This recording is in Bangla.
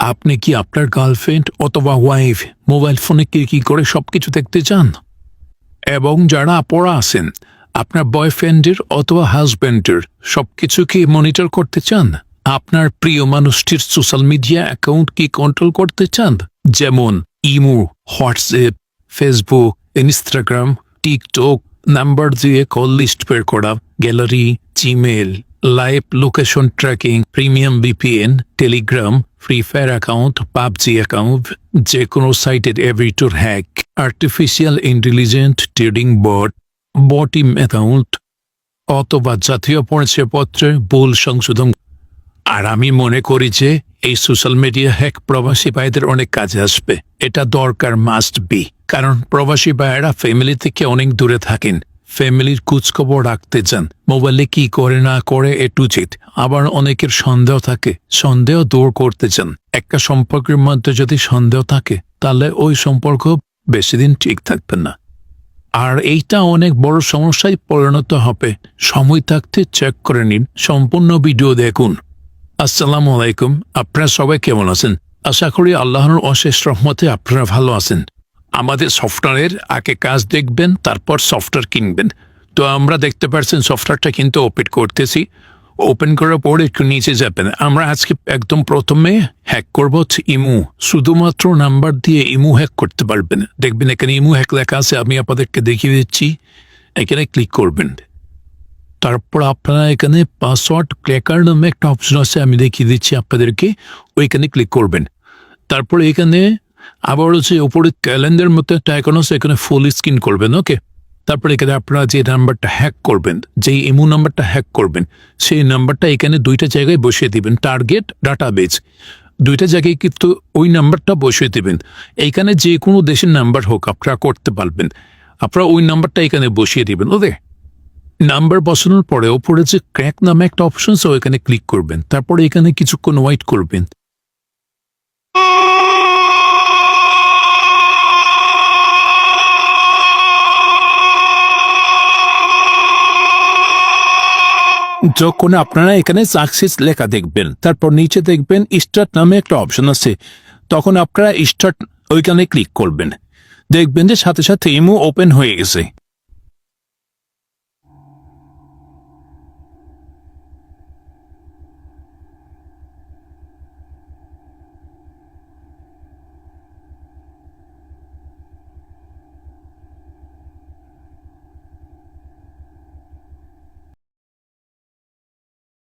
আপনি কি আপনার গার্লফ্রেন্ড অথবা ওয়াইফ মোবাইল ফোনে কি করে সবকিছু দেখতে চান? এবং যারা আপরা আছেন, আপনার বয়ফ্রেন্ডের অথবা হাজব্যান্ডের সবকিছু কি মনিটর করতে চান? আপনার প্রিয় মানুষটির সোশ্যাল মিডিয়া অ্যাকাউন্ট কি কন্ট্রোল করতে চান? যেমন imo, WhatsApp, Facebook, Instagram, TikTok, number দিয়ে কল লিস্ট বের করা, gallery, Gmail, live location tracking, premium VPN, Telegram, free fire account, PUBG account, যে কোনো সাইটের Aviator hack, artificial intelligent trading Botim account অথবা জাতীয় পরিচয়পত্রের ভুল সংশোধন। আর আমি মনে করি যে এই সোশ্যাল মিডিয়া হ্যাক প্রবাসী ভাইদের অনেক কাজে আসবে। এটা দরকার, মাস্ট বি। কারণ প্রবাসী ভাইয়েরা ফ্যামিলি থেকে অনেক দূরে থাকেন, ফ্যামিলির খোঁজখবর রাখতে চান, মোবাইলে কি করে না করে এ টু জেড। আবার অনেকের সন্দেহ থাকে, সন্দেহ দূর করতে চান। একটা সম্পর্কের মধ্যে যদি সন্দেহ থাকে তাহলে ওই সম্পর্ক বেশি দিন ঠিক থাকবে না, আর এইটা অনেক বড় সমস্যায় পরিণত হবে। সময় থাকতে চেক করে নিন, সম্পূর্ণ ভিডিও দেখুন। আসসালামু আলাইকুম, আপনারা সবাই কেমন আছেন? আশা করি আল্লাহর অশেষ রহমতে আপনারা ভালো আছেন। আমাদের সফটওয়্যারের আগে কাজ দেখবেন, তারপর সফটওয়্যার কিনবেন। তো আমরা দেখতে পাচ্ছেন সফটওয়্যারটা কিন্তু ওপেন করতেছি। ওপেন করার পর একটু নিচে যাবেন। আমরা আজকে একদম প্রথমে হ্যাক করব ইমু। শুধুমাত্র নাম্বার দিয়ে ইমু হ্যাক করতে পারবেন। দেখবেন এখানে ইমু হ্যাক লেখা আছে, আমি আপনাদেরকে দেখিয়ে দিচ্ছি। এখানে ক্লিক করবেন, তারপর আপনারা এখানে পাসওয়ার্ড ক্র্যাকার নামে একটা অপশন আছে, আমি দেখিয়ে দিচ্ছি আপনাদেরকে। ওইখানে ক্লিক করবেন। তারপরে এখানে আবার হচ্ছে ওপরে ক্যালেন্ডার মতো একটা আইকন আছে, এখানে ফুল স্ক্রিন করবেন। ওকে, তারপরে এখানে আপনারা যে নাম্বারটা হ্যাক করবেন, যেই ইমো নাম্বারটা হ্যাক করবেন, সেই নাম্বারটা এখানে দুইটা জায়গায় বসিয়ে দিবেন। টার্গেট, ডাটাবেজ, দুইটা জায়গায় কিন্তু ওই নাম্বারটা বসিয়ে দেবেন। এইখানে যে কোনো দেশের নাম্বার হোক আপনারা করতে পারবেন। আপনারা ওই নাম্বারটা এখানে বসিয়ে দিবেন। ওকে, নাম্বার বসানোর পরে ওপরে যে ক্র্যাক নামে একটা অপশন আছে, ওইখানে ক্লিক করবেন। তারপরে এখানে কিছুক্ষণ ওয়েট করবেন। যখন আপনারা এখানে সাকসেস লেখা দেখবেন, তারপর নিচে দেখবেন স্টার্ট নামে একটা অপশন আছে, তখন আপনারা স্টার্ট ওইখানে ক্লিক করবেন। দেখবেন যে সাথে সাথে ইমো ওপেন হয়ে গেছে।